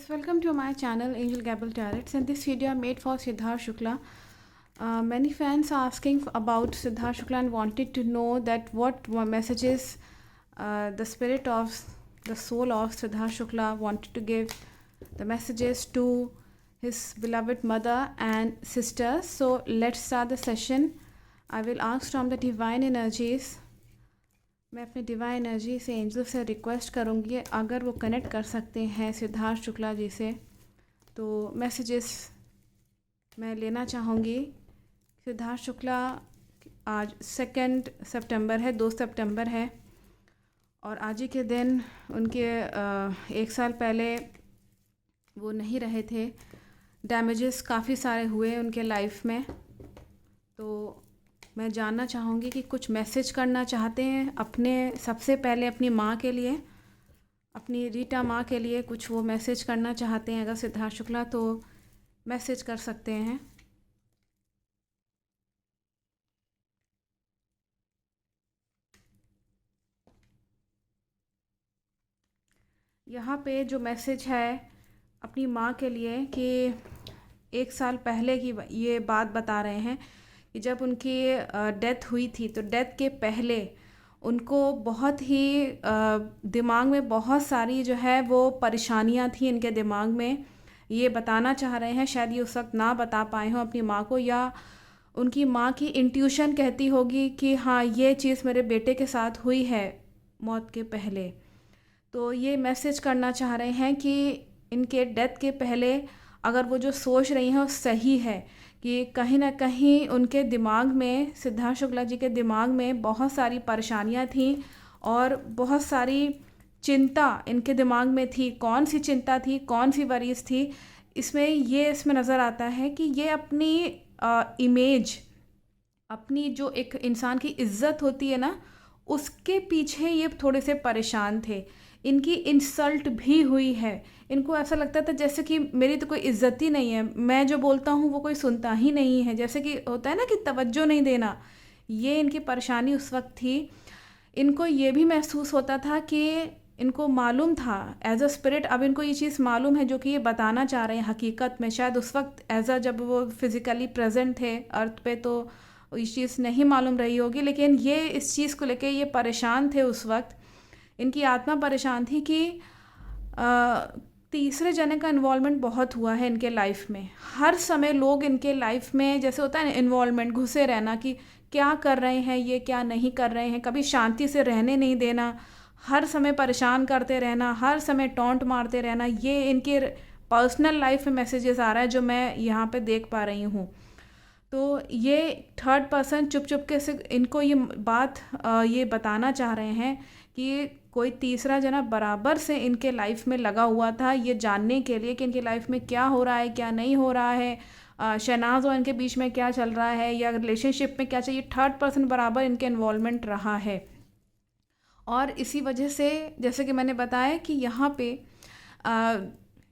Viewers, welcome to my channel Angel Gabble Tarots, and this video I made for Siddharth Shukla. Many fans are asking about Siddharth Shukla and wanted to know that what messages the spirit of the soul of Siddharth Shukla wanted to give the messages to his beloved mother and sisters. So let's start the session. I will ask from the divine energies. मैं अपने divine energy से angel से request करूँगी अगर वो connect कर सकते हैं सिद्धार्थ शुक्ला जी से, तो मैसेजेस मैं लेना चाहूँगी। सिद्धार्थ शुक्ला आज 2 सितंबर है, 2 सितंबर है और आज ही के दिन उनके 1 साल पहले वो नहीं रहे थे। डैमेजेस काफ़ी सारे हुए उनके लाइफ में, तो मैं जानना चाहूँगी कि कुछ मैसेज करना चाहते हैं अपने, सबसे पहले अपनी माँ के लिए, अपनी रीटा माँ के लिए कुछ वो मैसेज करना चाहते हैं। अगर सिद्धार्थ शुक्ला तो मैसेज कर सकते हैं। यहाँ पे जो मैसेज है अपनी माँ के लिए कि 1 साल पहले की ये बात बता रहे हैं कि जब उनकी डेथ हुई थी, तो डेथ के पहले उनको बहुत ही दिमाग में बहुत सारी जो है वो परेशानियां थी इनके दिमाग में। ये बताना चाह रहे हैं, शायद ये उस वक्त ना बता पाए हों अपनी माँ को, या उनकी माँ की इंट्यूशन कहती होगी कि हाँ ये चीज़ मेरे बेटे के साथ हुई है मौत के पहले। तो ये मैसेज करना चाह रहे हैं कि इनके डेथ के पहले अगर वो जो सोच रही हैं वो सही है, कि कहीं ना कहीं उनके दिमाग में, सिद्धार्थ शुक्ला जी के दिमाग में बहुत सारी परेशानियां थी और बहुत सारी चिंता इनके दिमाग में थी। कौन सी चिंता थी, कौन सी वरीज थी, इसमें नज़र आता है कि ये अपनी इमेज, अपनी जो एक इंसान की इज्जत होती है ना, उसके पीछे ये थोड़े से परेशान थे। इनकी इंसल्ट भी हुई है। इनको ऐसा लगता था जैसे कि मेरी तो कोई इज्जत ही नहीं है, मैं जो बोलता हूँ वो कोई सुनता ही नहीं है, जैसे कि होता है ना कि तवज्जो नहीं देना। ये इनकी परेशानी उस वक्त थी। इनको ये भी महसूस होता था कि इनको मालूम था एज अ स्पिरिट, अब इनको ये चीज़ मालूम है जो कि ये बताना चाह रहे हैं हकीकत में। शायद उस वक्त एज अ जब वो फिज़िकली प्रेजेंट थे अर्थ पे तो ये चीज़ नहीं मालूम रही होगी, लेकिन ये इस चीज़ को लेके ये परेशान थे उस वक्त। इनकी आत्मा परेशान थी कि तीसरे जने का इन्वॉल्वमेंट बहुत हुआ है इनके लाइफ में। हर समय लोग इनके लाइफ में, जैसे होता है ना इन्वॉल्वमेंट, घुसे रहना कि क्या कर रहे हैं ये, क्या नहीं कर रहे हैं, कभी शांति से रहने नहीं देना, हर समय परेशान करते रहना, हर समय टॉन्ट मारते रहना। ये इनके पर्सनल लाइफ में मैसेजेस आ रहा है जो मैं यहाँ पे देख पा रही हूँ। तो ये थर्ड पर्सन चुप चुप के से इनको ये बात ये बताना चाह रहे हैं कि कोई तीसरा जना बराबर से इनके लाइफ में लगा हुआ था, ये जानने के लिए कि इनके लाइफ में क्या हो रहा है, क्या नहीं हो रहा है, शहनाज और इनके बीच में क्या चल रहा है, या रिलेशनशिप में क्या चाहिए। थर्ड पर्सन बराबर इनके इन्वॉल्वमेंट रहा है। और इसी वजह से जैसे कि मैंने बताया कि यहाँ पे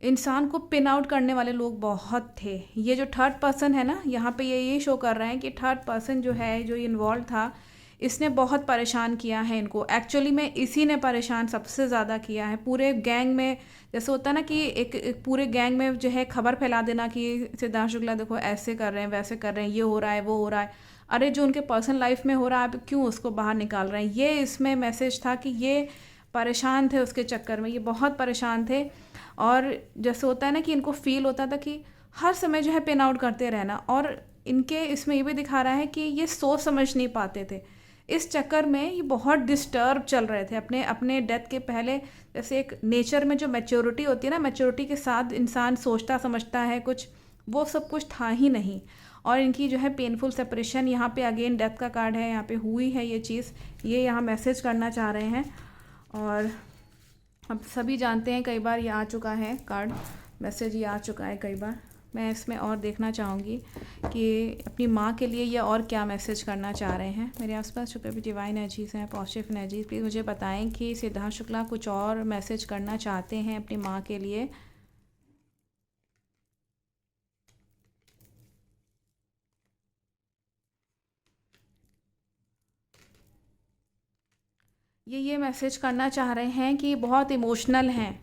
इंसान को पिन आउट करने वाले लोग बहुत थे। ये जो थर्ड पर्सन है ना, यहाँ पे ये शो कर रहे हैं कि थर्ड पर्सन जो है, जो इन्वॉल्व था, इसने बहुत परेशान किया है इनको। एक्चुअली में इसी ने परेशान सबसे ज़्यादा किया है पूरे गैंग में। जैसे होता है ना कि एक पूरे गैंग में जो है खबर फैला देना कि सिद्धार्थ शुक्ला देखो ऐसे कर रहे हैं, वैसे कर रहे हैं, ये हो रहा है, वो हो रहा है। अरे जो उनके पर्सनल लाइफ में हो रहा है, आप क्यों उसको बाहर निकाल रहे हैं। ये इसमें मैसेज था कि ये परेशान थे उसके चक्कर में, ये बहुत परेशान थे। और जैसे होता है ना कि इनको फील होता था कि हर समय जो है पिन आउट करते रहना। और इनके इसमें ये भी दिखा रहा है कि ये सोच समझ नहीं पाते थे, इस चक्कर में ये बहुत डिस्टर्ब चल रहे थे अपने अपने डेथ के पहले। जैसे एक नेचर में जो मैच्योरिटी होती है ना, मैच्योरिटी के साथ इंसान सोचता समझता है कुछ, वो सब कुछ था ही नहीं। और इनकी जो है पेनफुल सेपरेशन, यहाँ पे अगेन डेथ का कार्ड है, यहाँ पे हुई है ये चीज़, ये यहाँ मैसेज करना चाह रहे हैं। और अब सभी जानते हैं, कई बार ये आ चुका है कार्ड, मैसेज ये आ चुका है कई बार। मैं इसमें और देखना चाहूँगी कि अपनी माँ के लिए ये और क्या मैसेज करना चाह रहे हैं। मेरे आसपास जो कभी डिवाइन एनर्जीज हैं, पॉजिटिव एनर्जीज, प्लीज़ मुझे बताएं कि सिद्धार्थ शुक्ला कुछ और मैसेज करना चाहते हैं अपनी माँ के लिए। ये मैसेज करना चाह रहे हैं कि बहुत इमोशनल हैं,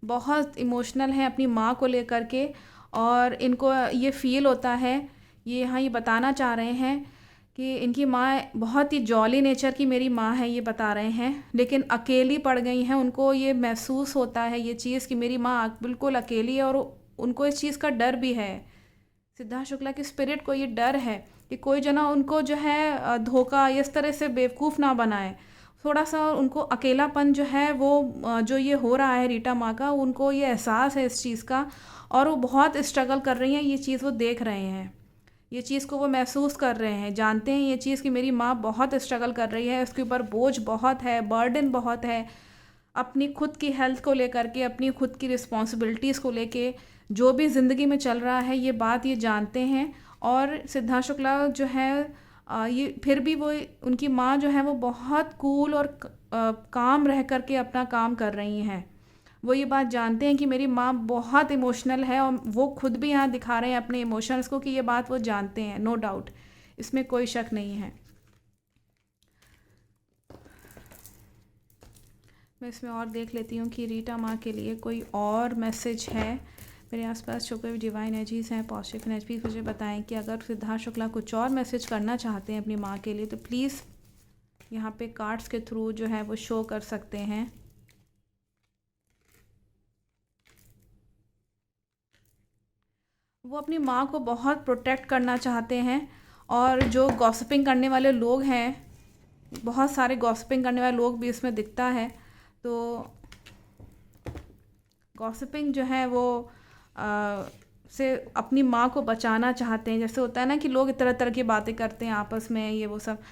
बहुत इमोशनल हैं अपनी माँ को लेकर के, और इनको ये फ़ील होता है, ये यहाँ ये बताना चाह रहे हैं कि इनकी माँ बहुत ही जॉली नेचर की मेरी माँ है, ये बता रहे हैं, लेकिन अकेली पड़ गई हैं। उनको ये महसूस होता है ये चीज़ कि मेरी माँ बिल्कुल अकेली है, और उनको इस चीज़ का डर भी है। सिद्धार्थ शुक्ला की स्पिरिट को ये डर है कि कोई जना उनको जो है धोखा इस तरह से बेवकूफ़ ना बनाए। थोड़ा सा उनको अकेलापन जो है वो जो ये हो रहा है रीटा माँ का, उनको ये एहसास है इस चीज़ का, और वो बहुत स्ट्रगल कर रही हैं। ये चीज़ वो देख रहे हैं, ये चीज़ को वो महसूस कर रहे हैं, जानते हैं ये चीज़ कि मेरी माँ बहुत स्ट्रगल कर रही है, उसके ऊपर बोझ बहुत है, बर्डन बहुत है, अपनी खुद की हेल्थ को लेकर के, अपनी खुद की रिस्पॉन्सिबिलिटीज़ को लेके, जो भी ज़िंदगी में चल रहा है ये बात ये जानते हैं। और सिद्धार्थ शुक्ला जो है ये फिर भी वो उनकी माँ जो है वो बहुत कूल और काम रह कर के अपना काम कर रही हैं। वो ये बात जानते हैं कि मेरी माँ बहुत इमोशनल है, और वो खुद भी यहाँ दिखा रहे हैं अपने इमोशंस को कि ये बात वो जानते हैं, नो डाउट, इसमें कोई शक नहीं है। मैं इसमें और देख लेती हूँ कि रीटा माँ के लिए कोई और मैसेज है। मेरे आसपास जो कोई डिवाइन एनर्जीज़ हैं, पॉजिटिव एनर्जीज़, मुझे बताएं कि अगर सिद्धार्थ शुक्ला कुछ और मैसेज करना चाहते हैं अपनी माँ के लिए तो प्लीज़ यहाँ पे कार्ड्स के थ्रू जो है वो शो कर सकते हैं। वो अपनी माँ को बहुत प्रोटेक्ट करना चाहते हैं, और जो गॉसिपिंग करने वाले लोग हैं, बहुत सारे गॉसिपिंग करने वाले लोग भी इसमें दिखता है, तो गॉसिपिंग जो है वो से अपनी माँ को बचाना चाहते हैं। जैसे होता है ना कि लोग तरह तरह की बातें करते हैं आपस में, ये वो सब,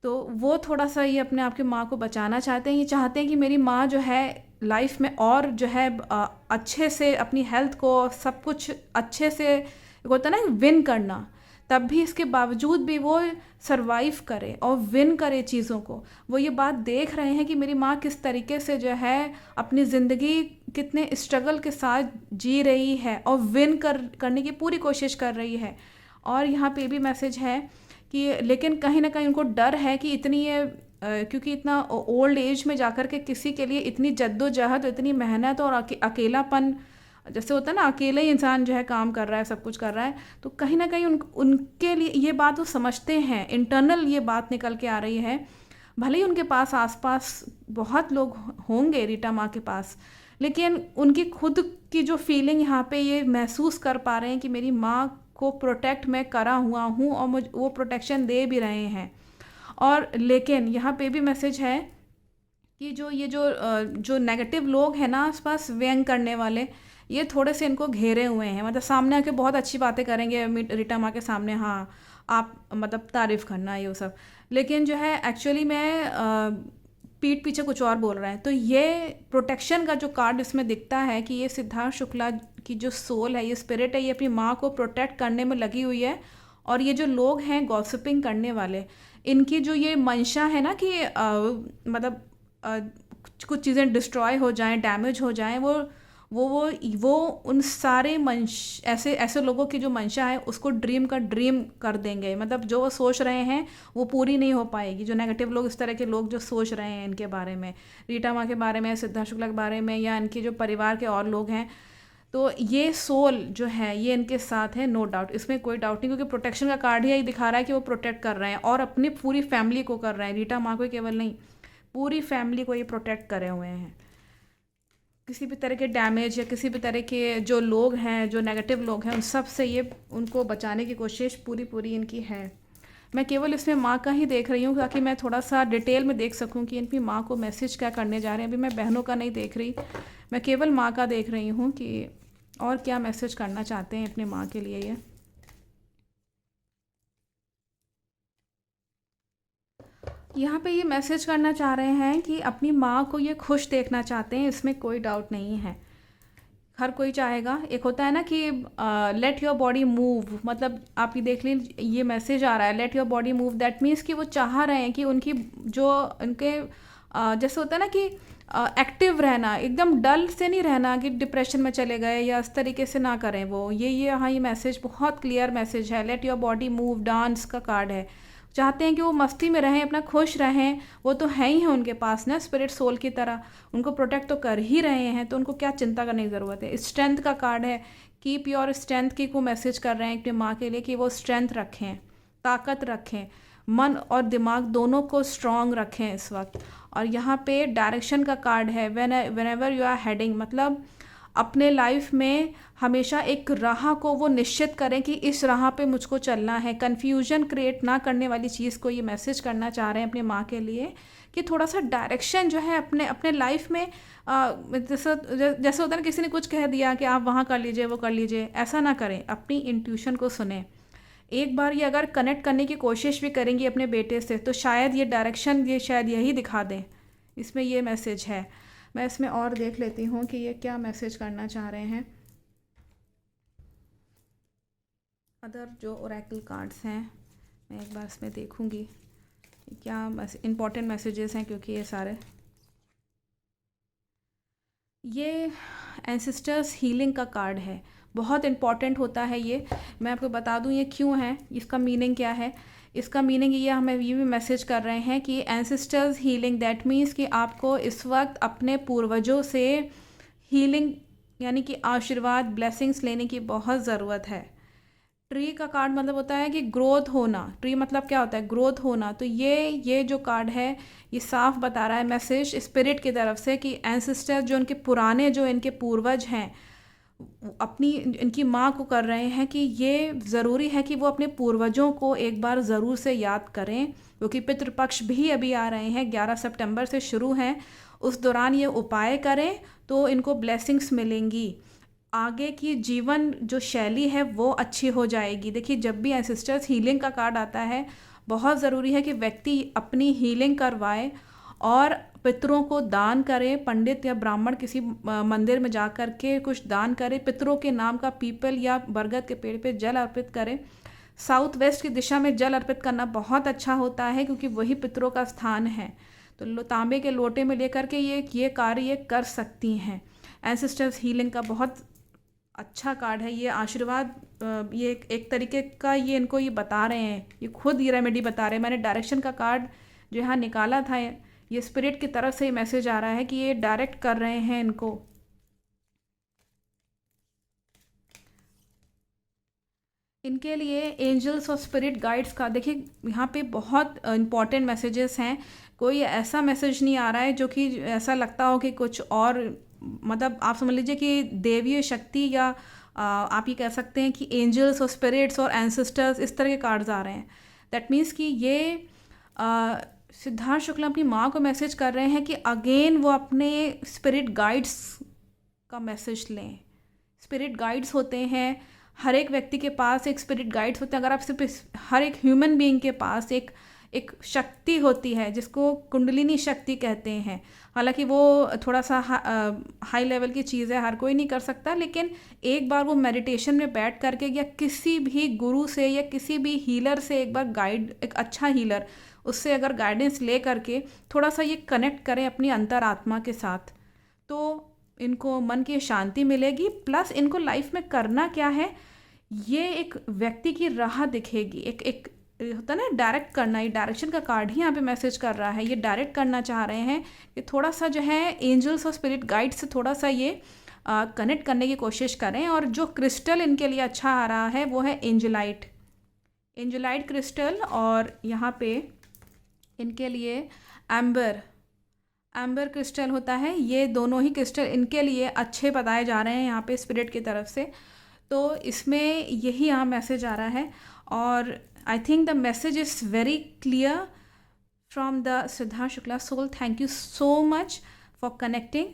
तो वो थोड़ा सा ये अपने आप की माँ को बचाना चाहते हैं। ये चाहते हैं कि मेरी माँ जो है लाइफ में और जो है अच्छे से अपनी हेल्थ को सब कुछ अच्छे से, होता है ना विन करना, तब भी इसके बावजूद भी वो सरवाइव करे और विन करे चीज़ों को। वो ये बात देख रहे हैं कि मेरी माँ किस तरीके से जो है अपनी ज़िंदगी कितने स्ट्रगल के साथ जी रही है, और विन करने की पूरी कोशिश कर रही है। और यहाँ पे भी मैसेज है कि लेकिन कहीं ना कहीं उनको डर है कि इतनी ये क्योंकि इतना ओल्ड एज में जाकर के किसी के लिए इतनी जद्दोजहद, इतनी मेहनत और अकेलापन, जैसे होता है ना अकेले ही इंसान जो है काम कर रहा है, सब कुछ कर रहा है, तो कहीं ना कहीं उनके लिए ये बात वो समझते हैं, इंटरनल ये बात निकल के आ रही है। भले ही उनके पास आसपास बहुत लोग होंगे रीटा माँ के पास, लेकिन उनकी खुद की जो फीलिंग यहाँ पे ये महसूस कर पा रहे हैं कि मेरी माँ को प्रोटेक्ट मैं करा हुआ हूँ, और मुझ वो प्रोटेक्शन दे भी रहे हैं। और लेकिन यहाँ पे भी मैसेज है कि जो नेगेटिव लोग हैं ना आसपास, व्यंग करने वाले, ये थोड़े से इनको घेरे हुए हैं। मतलब सामने आके बहुत अच्छी बातें करेंगे रीटा माँ के सामने, हाँ आप मतलब तारीफ़ करना ये सब, लेकिन जो है एक्चुअली में पीठ पीछे कुछ और बोल रहे हैं। तो ये प्रोटेक्शन का जो कार्ड इसमें दिखता है कि ये सिद्धार्थ शुक्ला की जो सोल है, ये स्पिरिट है, ये अपनी माँ को प्रोटेक्ट करने में लगी हुई है। और ये जो लोग हैं गॉसिपिंग करने वाले, इनकी जो ये मंशा है ना कि मतलब कुछ चीज़ें डिस्ट्रॉय हो जाएं, डैमेज हो जाएं, वो उन सारे ऐसे ऐसे लोगों की जो मंशा है उसको ड्रीम कर देंगे। मतलब जो वो सोच रहे हैं वो पूरी नहीं हो पाएगी। जो नेगेटिव लोग, इस तरह के लोग जो सोच रहे हैं इनके बारे में, रीटा माँ के बारे में, सिद्धार्थ शुक्ला के बारे में, या इनके जो परिवार के और लोग हैं, तो ये सोल जो है ये इनके साथ है, नो डाउट, इसमें कोई डाउट नहीं, क्योंकि प्रोटेक्शन का कार्ड ही यही दिखा रहा है कि वो प्रोटेक्ट कर रहे हैं, और अपनी पूरी फैमिली को कर रहे हैं। रीटा माँ को केवल नहीं, पूरी फैमिली को ये प्रोटेक्ट करे हुए हैं। किसी भी तरह के डैमेज या किसी भी तरह के जो लोग हैं, जो नेगेटिव लोग हैं, उन सब से ये उनको बचाने की कोशिश पूरी इनकी है। मैं केवल इसमें माँ का ही देख रही हूँ ताकि मैं थोड़ा सा डिटेल में देख सकूँ कि इनकी माँ को मैसेज क्या करने जा रहे हैं। अभी मैं बहनों का नहीं देख रही, मैं केवल माँ का देख रही हूँ कि और क्या मैसेज करना चाहते हैं अपनी माँ के लिए ये। यहाँ पे ये मैसेज करना चाह रहे हैं कि अपनी माँ को ये खुश देखना चाहते हैं, इसमें कोई डाउट नहीं है। हर कोई चाहेगा, एक होता है ना कि लेट योर बॉडी मूव, मतलब आप ये देख लीजिए ये मैसेज आ रहा है let your body move, that means कि वो चाह रहे हैं कि उनकी जो उनके जैसे होता है ना कि एक्टिव रहना, एकदम डल से नहीं रहना कि डिप्रेशन में चले गए या इस तरीके से ना करें वो। ये हाँ, ये मैसेज बहुत क्लियर मैसेज है। Let your body move, dance का कार्ड है। चाहते हैं कि वो मस्ती में रहें, अपना खुश रहें, वो तो है ही हैं उनके पास ना स्पिरिट सोल की तरह, उनको प्रोटेक्ट तो कर ही रहे हैं, तो उनको क्या चिंता करने की ज़रूरत है। स्ट्रेंथ का कार्ड है, कीप योर स्ट्रेंथ की को मैसेज कर रहे हैं अपनी माँ के लिए कि वो स्ट्रेंथ रखें, ताकत रखें, मन और दिमाग दोनों को स्ट्रॉन्ग रखें इस वक्त। और यहाँ पे डायरेक्शन का कार्ड है, whenever you are heading, मतलब अपने लाइफ में हमेशा एक राह को वो निश्चित करें कि इस राह पे मुझको चलना है। कन्फ्यूजन क्रिएट ना करने वाली चीज़ को ये मैसेज करना चाह रहे हैं अपनी माँ के लिए कि थोड़ा सा डायरेक्शन जो है अपने अपने लाइफ में जैसे होता है ना, किसी ने कुछ कह दिया कि आप वहाँ कर लीजिए, वो कर लीजिए, ऐसा ना करें, अपनी इंट्यूशन को सुने। एक बार ये अगर कनेक्ट करने की कोशिश भी करेंगी अपने बेटे से, तो शायद ये डायरेक्शन ये शायद यही दिखा दें, इसमें ये मैसेज है। मैं इसमें और देख लेती हूँ कि ये क्या मैसेज करना चाह रहे हैं। अदर जो ओरेकल कार्ड्स हैं मैं एक बार इसमें देखूँगी क्या इम्पोर्टेंट मैसेजेस हैं, क्योंकि ये सारे ये एंसेस्टर्स हीलिंग का कार्ड है, बहुत इम्पॉर्टेंट होता है ये। मैं आपको बता दूँ ये क्यों है, इसका मीनिंग क्या है। इसका मीनिंग ये हमें ये भी मैसेज कर रहे हैं कि एंसेस्टर्स हीलिंग, दैट मीन्स कि आपको इस वक्त अपने पूर्वजों से हीलिंग यानी कि आशीर्वाद, ब्लेसिंग्स लेने की बहुत ज़रूरत है। ट्री का कार्ड मतलब होता है कि ग्रोथ होना, ट्री मतलब क्या होता है, ग्रोथ होना। तो ये जो कार्ड है ये साफ बता रहा है मैसेज स्पिरिट की तरफ से कि एंसेस्टर्स जो इनके पुराने जो इनके पूर्वज हैं अपनी इनकी माँ को कर रहे हैं कि ये ज़रूरी है कि वो अपने पूर्वजों को एक बार ज़रूर से याद करें, क्योंकि पितृपक्ष भी अभी आ रहे हैं, 11 सितंबर से शुरू हैं। उस दौरान ये उपाय करें तो इनको ब्लेसिंग्स मिलेंगी, आगे की जीवन जो शैली है वो अच्छी हो जाएगी। देखिए जब भी एंसेस्टर्स हीलिंग का कार्ड आता है, बहुत ज़रूरी है कि व्यक्ति अपनी हीलिंग करवाए और पितरों को दान करे, पंडित या ब्राह्मण किसी मंदिर में जा कर के कुछ दान करे, पितरों के नाम का पीपल या बरगद के पेड़ पे जल अर्पित करे। साउथ वेस्ट की दिशा में जल अर्पित करना बहुत अच्छा होता है, क्योंकि वही पितरों का स्थान है। तो तांबे के लोटे में लेकर के ये कार्य ये कर सकती हैं। एंसेस्टर्स हीलिंग का बहुत अच्छा कार्ड है ये, आशीर्वाद, ये एक तरीके का ये इनको ये बता रहे हैं, ये खुद ये रेमेडी बता रहे हैं। मैंने डायरेक्शन का कार्ड जो यहाँ निकाला था, ये स्पिरिट की तरफ से मैसेज आ रहा है कि ये डायरेक्ट कर रहे हैं इनको। इनके लिए एंजल्स और स्पिरिट गाइड्स का देखिए यहाँ पे बहुत इंपॉर्टेंट मैसेजेस हैं। कोई ऐसा मैसेज नहीं आ रहा है जो कि ऐसा लगता हो कि कुछ और, मतलब आप समझ लीजिए कि देवीय शक्ति या आप ये कह सकते हैं कि एंजल्स और स्पिरिट्स और एंसेस्टर्स इस तरह के कार्ड्स आ रहे हैं। दैट मीन्स कि ये सिद्धार्थ शुक्ला अपनी माँ को मैसेज कर रहे हैं कि अगेन वो अपने स्पिरिट गाइड्स का मैसेज लें। स्पिरिट गाइड्स होते हैं, हर एक व्यक्ति के पास एक स्पिरिट गाइड्स होते हैं। अगर आप सिर्फ हर एक ह्यूमन बीइंग के पास एक शक्ति होती है जिसको कुंडलिनी शक्ति कहते हैं। हालांकि वो थोड़ा सा हाई लेवल की चीज़ है, हर कोई नहीं कर सकता, लेकिन एक बार वो मेडिटेशन में बैठ करके या किसी भी गुरु से या किसी भी हीलर से एक बार गाइड, एक अच्छा हीलर उससे अगर गाइडेंस ले करके थोड़ा सा ये कनेक्ट करें अपनी अंतरात्मा के साथ, तो इनको मन की शांति मिलेगी। प्लस इनको लाइफ में करना क्या है, ये एक व्यक्ति की राह दिखेगी। एक होता है ना डायरेक्ट करना, ये डायरेक्शन का कार्ड ही यहाँ पे मैसेज कर रहा है। ये डायरेक्ट करना चाह रहे हैं कि थोड़ा सा जो है एंजल्स और स्पिरिट गाइड से थोड़ा सा ये कनेक्ट करने की कोशिश करें। और जो क्रिस्टल इनके लिए अच्छा आ रहा है वो है एंजलाइट क्रिस्टल, और यहाँ पे इनके लिए एम्बर क्रिस्टल होता है। ये दोनों ही क्रिस्टल इनके लिए अच्छे बताए जा रहे हैं यहाँ पे स्पिरिट की तरफ से। तो इसमें यही यहाँ मैसेज आ रहा है, और I think the message is very clear from the Siddharth Shukla soul. Thank you so much for connecting.